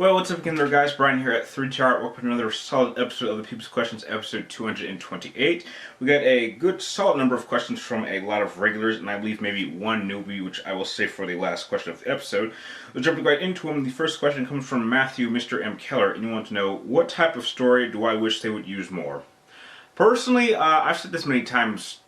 Well, what's up again there, guys? Brian here at 3TR. Welcome to another solid episode of the People's Questions, episode 228. We got a good solid number of questions from a lot of regulars, and I believe maybe one newbie, which I will save for the last question of the episode. We'll jump right into them. The first question comes from Matthew, Mr. M. Keller, and you want to know, what type of story do I wish they would use more? Personally, I've said this many times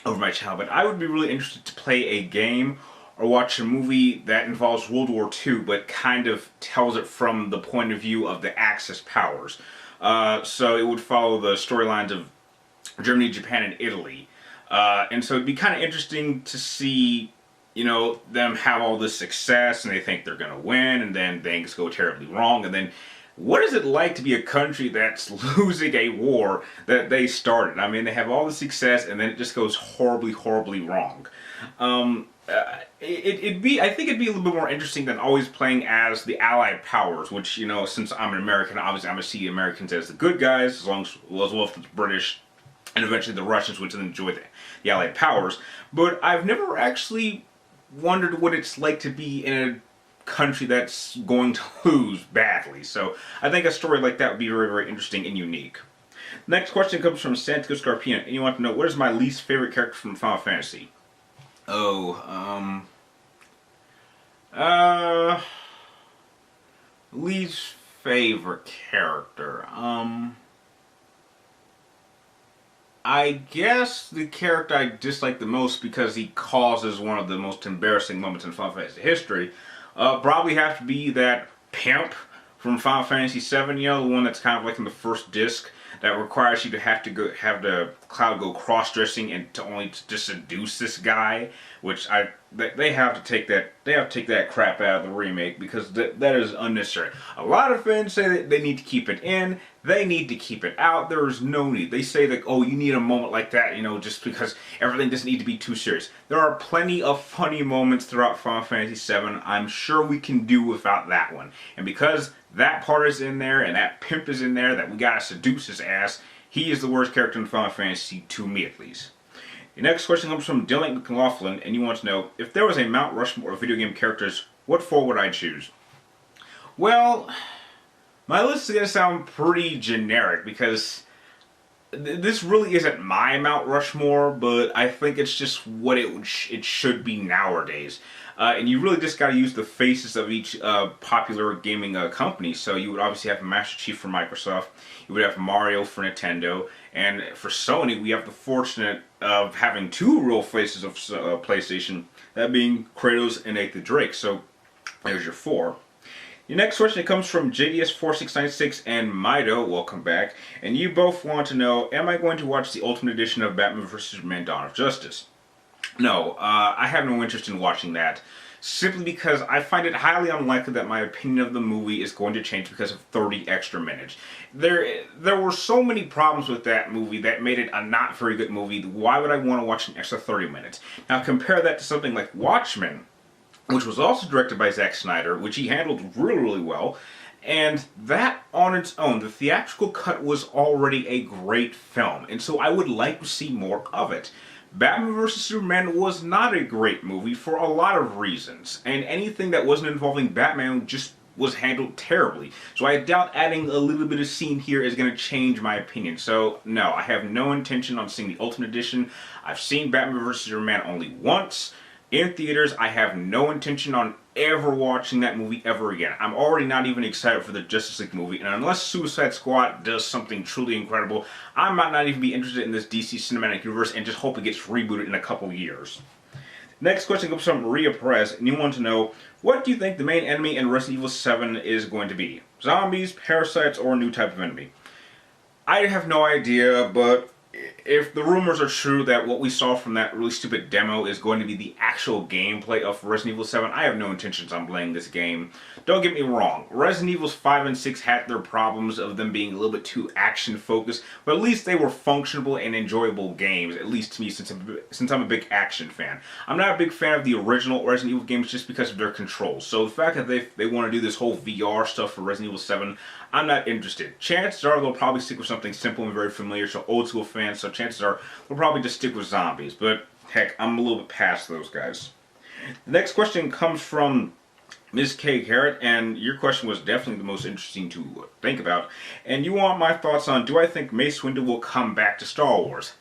over my channel, but I would be really interested to play a game or watch a movie that involves World War II, but kind of tells it from the point of view of the Axis powers. So it would follow the storylines of Germany, Japan, and Italy. And so it'd be kind of interesting to see, them have all this success, and they think they're going to win, and then things go terribly wrong, and then what is it like to be a country that's losing a war that they started? I mean, they have all the success, and then it just goes horribly, horribly wrong. I think it'd be a little bit more interesting than always playing as the Allied powers, which, since I'm an American, obviously I'm going to see Americans as the good guys, as well as the British, and eventually the Russians, which then enjoy the Allied powers. But I've never actually wondered what it's like to be in a country that's going to lose badly. So I think a story like that would be very, very interesting and unique. Next question comes from Santiago Scarpina, and you want to know, what is my least favorite character from Final Fantasy? Least favorite character. I guess the character I dislike the most because he causes one of the most embarrassing moments in Final Fantasy history, probably have to be that pimp from Final Fantasy VII, the one that's kind of like in the first disc, that requires you to have the Cloud go cross-dressing and to seduce this guy, which they have to take that crap out of the remake because that is unnecessary. A lot of fans say that they need to keep it in. They need to keep it out. There is no need. They say that, oh, you need a moment like that, just because everything doesn't need to be too serious. There are plenty of funny moments throughout Final Fantasy VII. I'm sure we can do without that one. And because that part is in there and that pimp is in there that we gotta seduce his ass, he is the worst character in Final Fantasy, to me at least. The next question comes from Dylan McLaughlin, and you want to know, if there was a Mount Rushmore of video game characters, what four would I choose? Well, my list is going to sound pretty generic because this really isn't my Mount Rushmore, but I think it's just what it should be nowadays. And you really just got to use the faces of each popular gaming company. So you would obviously have Master Chief for Microsoft, you would have Mario for Nintendo, and for Sony we have the fortunate of having two real faces of PlayStation, that being Kratos and Nathan Drake. So there's your four. Your next question comes from JDS4696 and Mido, welcome back, and you both want to know, am I going to watch the Ultimate Edition of Batman vs. Superman Dawn of Justice? No, I have no interest in watching that, simply because I find it highly unlikely that my opinion of the movie is going to change because of 30 extra minutes. There were so many problems with that movie that made it a not very good movie. Why would I want to watch an extra 30 minutes? Now compare that to something like Watchmen, which was also directed by Zack Snyder, which he handled really, really well. And that on its own, the theatrical cut was already a great film. And so I would like to see more of it. Batman vs. Superman was not a great movie for a lot of reasons. And anything that wasn't involving Batman just was handled terribly. So I doubt adding a little bit of scene here is going to change my opinion. So no, I have no intention on seeing the Ultimate Edition. I've seen Batman vs. Superman only once in theaters. I have no intention on ever watching that movie ever again. I'm already not even excited for the Justice League movie, and unless Suicide Squad does something truly incredible, I might not even be interested in this DC Cinematic Universe and just hope it gets rebooted in a couple years. Next question comes from Maria Perez, and you want to know, what do you think the main enemy in Resident Evil 7 is going to be? Zombies, parasites, or a new type of enemy? I have no idea, but if the rumors are true that what we saw from that really stupid demo is going to be the actual gameplay of Resident Evil 7, I have no intentions on playing this game. Don't get me wrong, Resident Evil 5 and 6 had their problems of them being a little bit too action-focused, but at least they were functional and enjoyable games, at least to me, since I'm a big action fan. I'm not a big fan of the original Resident Evil games just because of their controls, so the fact that they want to do this whole VR stuff for Resident Evil 7, I'm not interested. Chances are they'll probably stick with something simple and very familiar to old school fans, so chances are they'll probably just stick with zombies. But heck, I'm a little bit past those guys. The next question comes from Ms. K. Garrett, and your question was definitely the most interesting to think about. And you want my thoughts on, do I think Mace Windu will come back to Star Wars?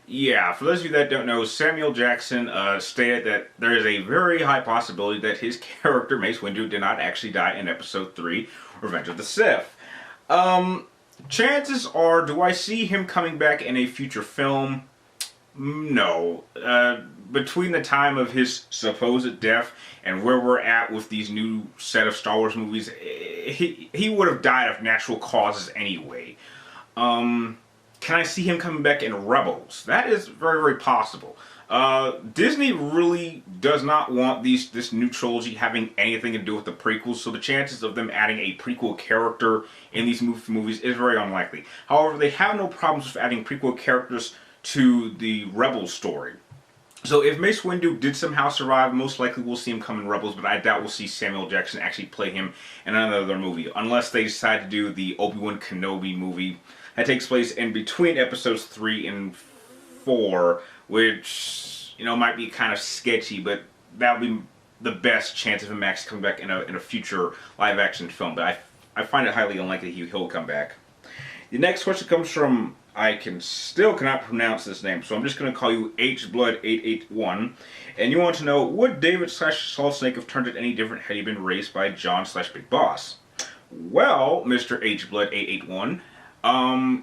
Yeah, for those of you that don't know, Samuel Jackson stated that there is a very high possibility that his character, Mace Windu, did not actually die in Episode 3, Revenge of the Sith. Chances are, do I see him coming back in a future film? No. Between the time of his supposed death and where we're at with these new set of Star Wars movies, he would have died of natural causes anyway. Can I see him coming back in Rebels? That is very, very possible. Disney really does not want this new trilogy having anything to do with the prequels, so the chances of them adding a prequel character in these movies is very unlikely. However, they have no problems with adding prequel characters to the Rebels story. So if Mace Windu did somehow survive, most likely we'll see him come in Rebels, but I doubt we'll see Samuel Jackson actually play him in another movie, unless they decide to do the Obi-Wan Kenobi movie that takes place in between episodes 3 and 4, which, you know, might be kind of sketchy, but that would be the best chance of him actually coming back in a future live-action film. But I find it highly unlikely he'll come back. The next question comes from, I still cannot pronounce this name, so I'm just going to call you HBlood881. And you want to know, would David / Solid Snake have turned it any different had he been raised by John / Big Boss? Well, Mr. HBlood881,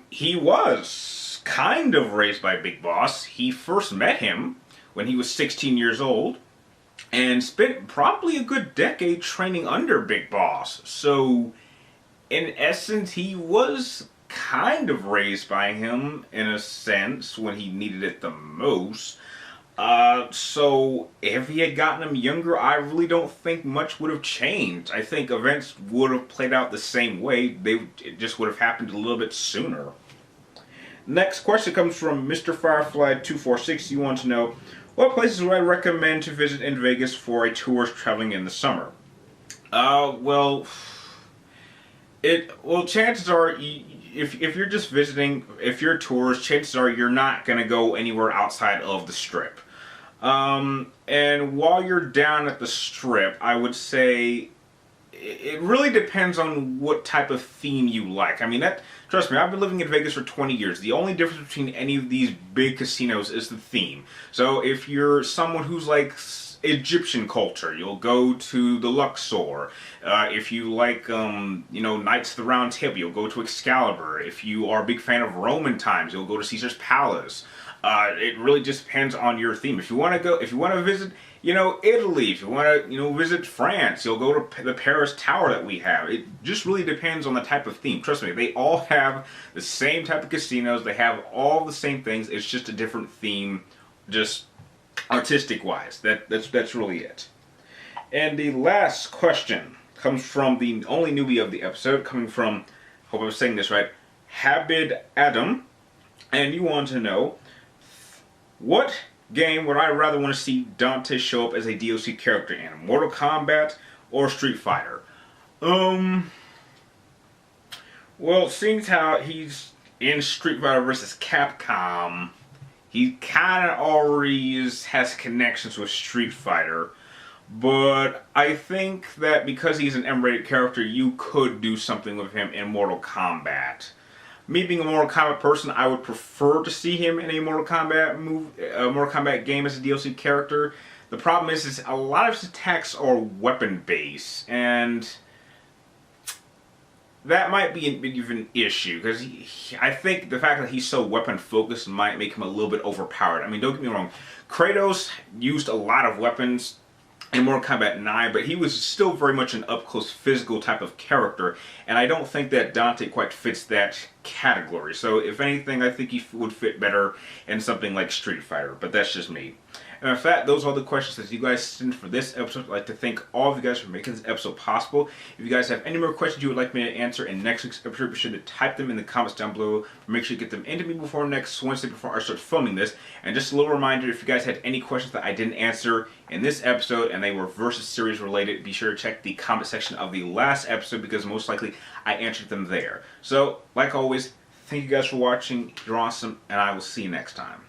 he was kind of raised by Big Boss. He first met him when he was 16 years old and spent probably a good decade training under Big Boss. So, in essence, he was kind of raised by him in a sense when he needed it the most. So if he had gotten him younger, I really don't think much would have changed. I think events would have played out the same way. It just would have happened a little bit sooner. Next question comes from Mr. Firefly246. You want to know, what places would I recommend to visit in Vegas for a tourist traveling in the summer? Chances are, if you're just visiting, if you're a tourist, chances are you're not going to go anywhere outside of the Strip. And while you're down at the Strip, I would say it really depends on what type of theme you like. I mean, trust me, I've been living in Vegas for 20 years. The only difference between any of these big casinos is the theme. So if you're someone who's like Egyptian culture, you'll go to the Luxor. If you like, Knights of the Round Table, you'll go to Excalibur. If you are a big fan of Roman times, you'll go to Caesar's Palace. It really just depends on your theme. If you want to visit, Italy, if you want to, visit France, you'll go to the Paris Tower that we have. It just really depends on the type of theme. Trust me, they all have the same type of casinos. They have all the same things. It's just a different theme, just artistic wise. That's really it. And the last question comes from the only newbie of the episode, coming from, hope I'm saying this right, Habib Adam. And you want to know, what game would I rather want to see Dante show up as a DLC character in? Mortal Kombat or Street Fighter? Well, seeing how he's in Street Fighter vs. Capcom, he kind of already has connections with Street Fighter. But I think that because he's an M-rated character, you could do something with him in Mortal Kombat. Me being a Mortal Kombat person, I would prefer to see him in a Mortal Kombat game as a DLC character. The problem is a lot of his attacks are weapon-based, and that might be an even issue, because I think the fact that he's so weapon-focused might make him a little bit overpowered. I mean, don't get me wrong, Kratos used a lot of weapons in Mortal Kombat 9, but he was still very much an up-close physical type of character, and I don't think that Dante quite fits that category. So if anything, I think he would fit better in something like Street Fighter, but that's just me. And in fact, those are all the questions that you guys sent for this episode. I'd like to thank all of you guys for making this episode possible. If you guys have any more questions you would like me to answer in next week's episode, be sure to type them in the comments down below. Make sure you get them into me before next Wednesday, before I start filming this. And just a little reminder, if you guys had any questions that I didn't answer in this episode and they were versus series related, be sure to check the comment section of the last episode, because most likely I answered them there. So, like always, thank you guys for watching. You're awesome, and I will see you next time.